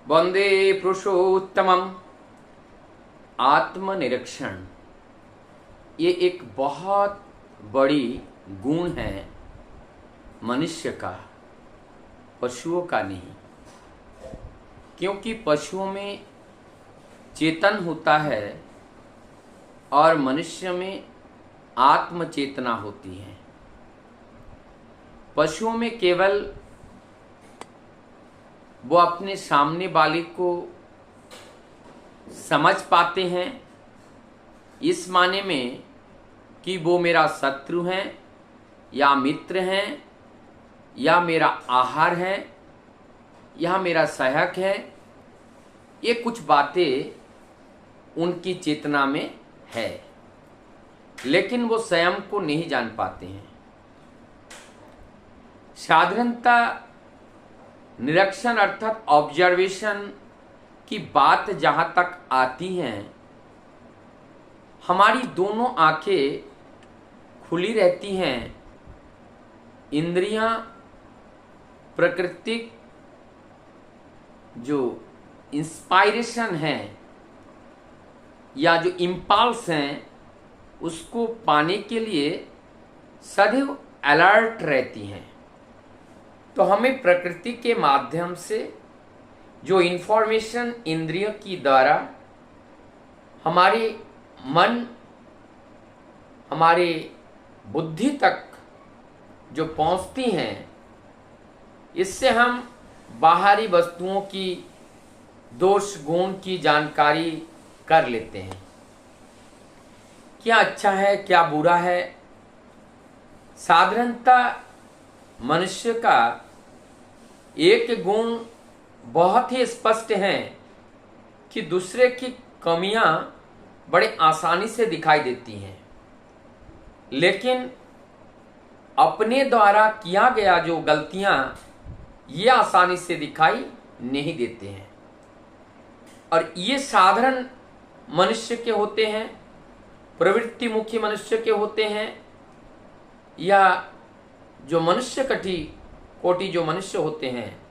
वंदे पुरुषोत्तमम। आत्मनिरीक्षण ये एक बहुत बड़ी गुण है मनुष्य का, पशुओं का नहीं। क्योंकि पशुओं में चेतन होता है और मनुष्य में आत्मचेतना होती है। पशुओं में केवल वो अपने सामने वाले को समझ पाते हैं, इस माने में कि वो मेरा शत्रु है या मित्र है या मेरा आहार है या मेरा सहायक है। ये कुछ बातें उनकी चेतना में है, लेकिन वो स्वयं को नहीं जान पाते हैं। साधारणतः निरीक्षण अर्थात ऑब्जर्वेशन की बात जहाँ तक आती है, हमारी दोनों आंखें खुली रहती हैं, इंद्रियां प्राकृतिक जो इंस्पायरेशन है या जो इम्पल्स हैं उसको पाने के लिए सदैव अलर्ट रहती हैं। तो हमें प्रकृति के माध्यम से जो इन्फॉर्मेशन इंद्रियों की द्वारा हमारे मन, हमारे बुद्धि तक जो पहुंचती हैं, इससे हम बाहरी वस्तुओं की दोष गुण की जानकारी कर लेते हैं। क्या अच्छा है, क्या बुरा है। साधारणतः मनुष्य का एक गुण बहुत ही स्पष्ट है कि दूसरे की कमियां बड़े आसानी से दिखाई देती हैं, लेकिन अपने द्वारा किया गया जो गलतियां ये आसानी से दिखाई नहीं देते हैं। और ये साधारण मनुष्य के होते हैं, प्रवृत्ति मुखी मनुष्य के होते हैं, या जो मनुष्य कोटि जो मनुष्य होते हैं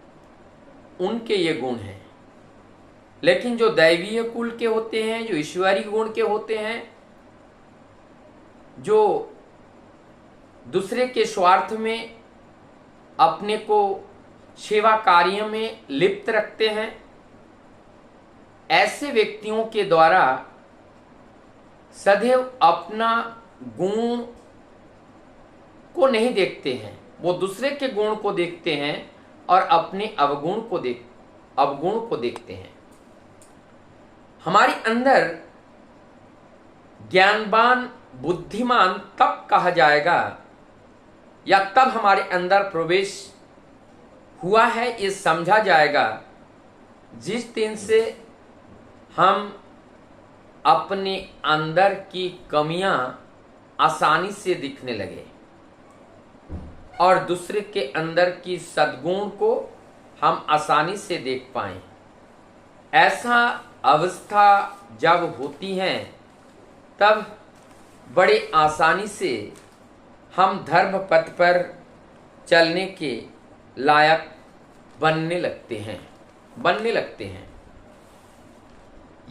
उनके ये गुण हैं। लेकिन जो दैवीय कुल के होते हैं, जो ईश्वरीय गुण के होते हैं, जो दूसरे के स्वार्थ में अपने को सेवा कार्य में लिप्त रखते हैं, ऐसे व्यक्तियों के द्वारा सदैव अपना गुण को नहीं देखते हैं, वो दूसरे के गुण को देखते हैं और अपने अवगुण को देखते हैं। हमारे अंदर ज्ञानवान बुद्धिमान तब कहा जाएगा या तब हमारे अंदर प्रवेश हुआ है ये समझा जाएगा जिस दिन से हम अपने अंदर की कमियां आसानी से दिखने लगे और दूसरे के अंदर की सद्गुण को हम आसानी से देख पाएं। ऐसा अवस्था जब होती है तब बड़े आसानी से हम धर्म पथ पर चलने के लायक बनने लगते हैं।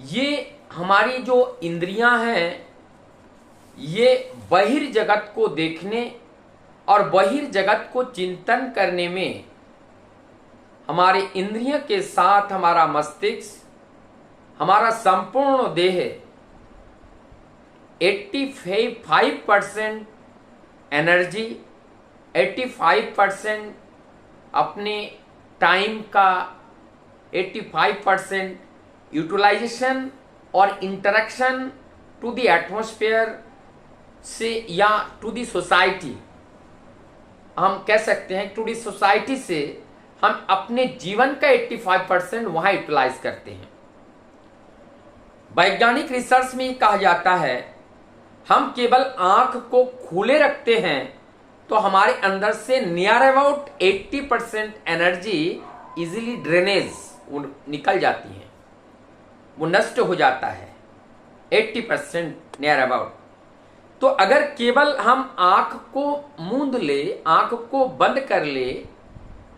ये हमारी जो इंद्रियां हैं, ये बहिर्जगत को देखने और बहिर्जगत को चिंतन करने में हमारे इंद्रियों के साथ हमारा मस्तिष्क, हमारा संपूर्ण देह 85% एनर्जी, 85% अपने टाइम का 85% यूटिलाइजेशन और इंटरेक्शन टू द एटमॉस्फेयर से या टू द सोसाइटी, हम कह सकते हैं टू द सोसाइटी से हम अपने जीवन का 85% वहां यूटिलाइज करते हैं। वैज्ञानिक रिसर्च में कहा जाता है हम केवल आंख को खुले रखते हैं तो हमारे अंदर से near about 80% energy easily drainage निकल जाती है, वो नष्ट हो जाता है 80% नियर अबाउट। तो अगर केवल हम आंख को मूंद ले, आंख को बंद कर ले,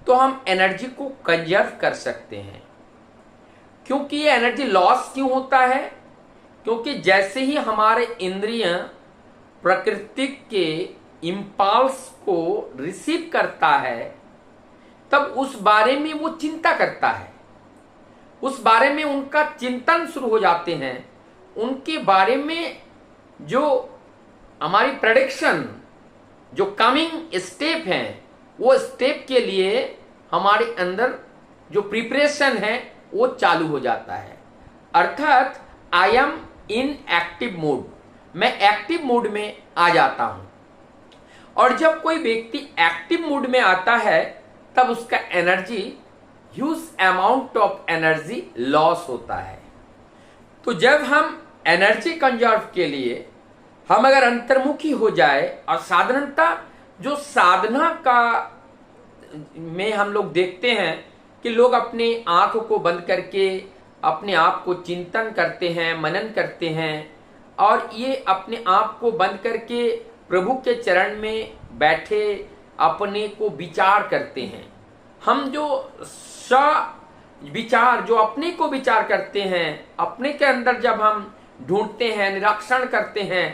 तो हम एनर्जी को कंजर्व कर सकते हैं। क्योंकि ये एनर्जी लॉस क्यों होता है? क्योंकि जैसे ही हमारे इंद्रिय प्रकृति के इम्पल्स को रिसीव करता है, तब उस बारे में वो चिंता करता है, उस बारे में उनका चिंतन शुरू हो जाते हैं, उनके बारे में जो हमारी प्रेडिक्शन, जो कमिंग स्टेप हैं, वो स्टेप के लिए हमारे अंदर जो प्रिपरेशन है वो चालू हो जाता है। अर्थात I am in active mode, मैं एक्टिव मोड में आ जाता हूं। और जब कोई व्यक्ति एक्टिव मोड में आता है तब उसका energy, huge amount of energy loss होता है। तो जब हम एनर्जी कंजर्व के लिए हम अगर अंतर्मुखी हो जाए, और साधारणता जो साधना का में हम लोग देखते हैं कि लोग अपने आंखों को बंद करके अपने आप को चिंतन करते हैं, मनन करते हैं, और ये अपने आप को बंद करके प्रभु के चरण में बैठे अपने को विचार करते हैं। हम जो विचार, जो अपने को विचार करते हैं, अपने के अंदर जब हम ढूंढते हैं, निरीक्षण करते हैं,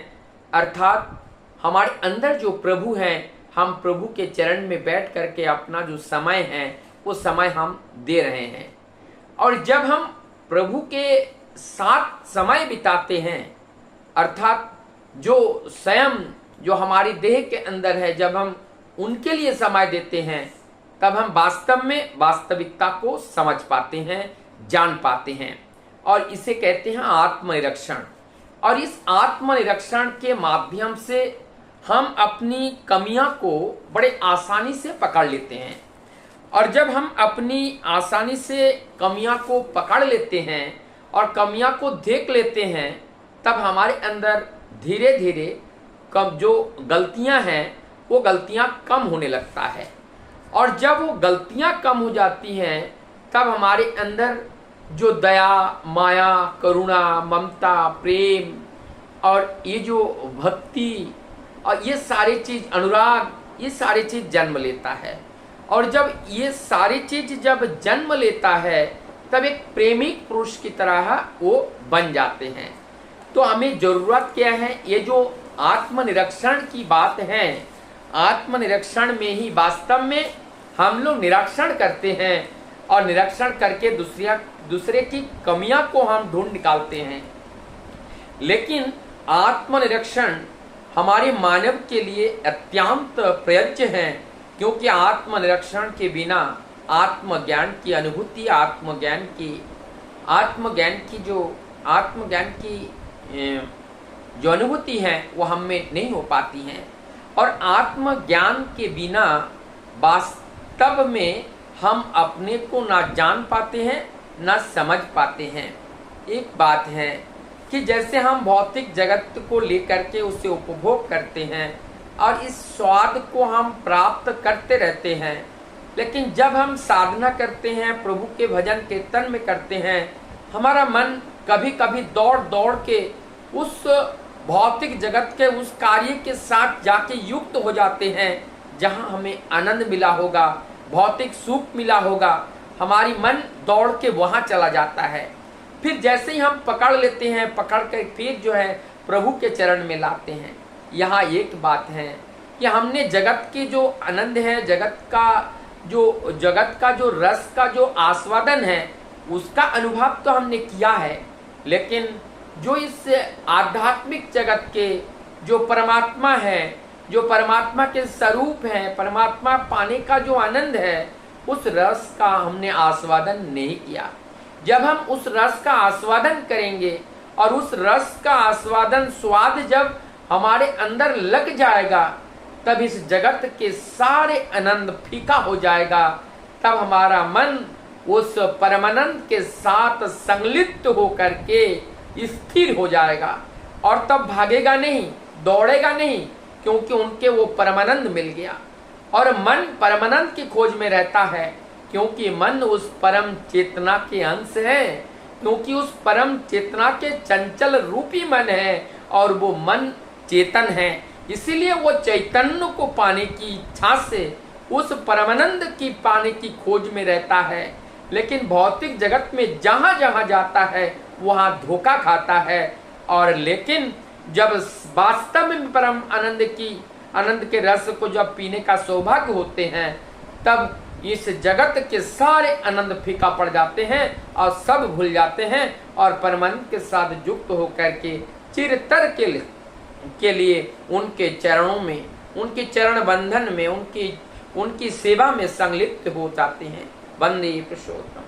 अर्थात हमारे अंदर जो प्रभु हैं, हम प्रभु के चरण में बैठ करके अपना जो समय है वो समय हम दे रहे हैं। और जब हम प्रभु के साथ समय बिताते हैं, अर्थात जो स्वयं जो हमारी देह के अंदर है, जब हम उनके लिए समय देते हैं, तब हम वास्तव में वास्तविकता को समझ पाते हैं, जान पाते हैं। और इसे कहते हैं आत्मनिरीक्षण। और इस आत्मनिरीक्षण के माध्यम से हम अपनी कमियां को बड़े आसानी से पकड़ लेते हैं। और जब हम अपनी आसानी से कमियां को पकड़ लेते हैं और कमियां को देख लेते हैं, तब हमारे अंदर धीरे धीरे कम जो गलतियां हैं वो गलतियां कम होने लगता है। और जब वो गलतियां कम हो जाती हैं, तब हमारे अंदर जो दया, माया, करुणा, ममता, प्रेम और ये जो भक्ति और ये सारी चीज, अनुराग, ये सारी चीज जन्म लेता है। और जब ये सारी चीज जब जन्म लेता है, तब एक प्रेमिक पुरुष की तरह वो बन जाते हैं। तो हमें जरूरत क्या है? ये जो आत्मनिरीक्षण की बात है, आत्मनिरीक्षण में ही वास्तव में हम लोग निरीक्षण करते हैं, और निरीक्षण करके दूसरे की कमियां को हम ढूंढ निकालते हैं। लेकिन आत्मनिरीक्षण हमारे मानव के लिए अत्यंत प्रयोज्य है, क्योंकि आत्मनिरीक्षण के बिना आत्मज्ञान की अनुभूति, आत्मज्ञान की जो अनुभूति है वो हम में नहीं हो पाती है। और आत्मज्ञान के बिना वास्तव में हम अपने को ना जान पाते हैं, ना समझ पाते हैं। एक बात है कि जैसे हम भौतिक जगत को लेकर के उसे उपभोग करते हैं और इस स्वाद को हम प्राप्त करते रहते हैं, लेकिन जब हम साधना करते हैं, प्रभु के भजन कीर्तन में करते हैं, हमारा मन कभी कभी दौड़ दौड़ के उस भौतिक जगत के उस कार्य के साथ जाके युक्त हो जाते हैं जहां हमें आनंद मिला होगा, भौतिक सुख मिला होगा। हमारी मन दौड़ के वहां चला जाता है। फिर जैसे ही हम पकड़ लेते हैं, पकड़ कर फिर जो है प्रभु के चरण में लाते हैं। यहाँ एक बात है कि हमने जगत के जो आनंद है, जगत का जो रस का जो आस्वादन है, उसका अनुभव तो हमने किया है, लेकिन जो इस आध्यात्मिक जगत के जो परमात्मा है, जो परमात्मा के स्वरूप है, परमात्मा पाने का जो आनंद है, उस रस का हमने आस्वादन नहीं किया। जब हम उस रस का आस्वादन करेंगे और उस रस का आस्वादन, स्वाद जब हमारे अंदर लग जाएगा, तब इस जगत के सारे आनंद फीका हो जाएगा। तब हमारा मन उस परमानंद के साथ संलिप्त होकर के स्थिर हो जाएगा, और तब भागेगा नहीं, दौड़ेगा नहीं, क्योंकि उनके वो परमानंद मिल गया। और मन परमानंद की खोज में रहता है, क्योंकि मन उस परम चेतना के अंश है, क्योंकि उस परम चेतना के चंचल रूपी मन है, और वो मन चेतन है। इसीलिए वो चैतन्य को पाने की इच्छा से उस परमानंद की पाने की खोज में रहता है। लेकिन भौतिक जगत में जहां जहां जाता है वहां धोखा खाता है। और लेकिन जब वास्तव में परम आनंद के रस को जब पीने का सौभाग्य होते हैं, तब इस जगत के सारे आनंद फीका पड़ जाते हैं और सब भूल जाते हैं और परमानंद के साथ युक्त होकर के चिरतर के लिए उनके चरणों में, उनके चरण बंधन में, उनकी सेवा में संलिप्त हो जाते हैं। वंदे पुरुषोत्तम।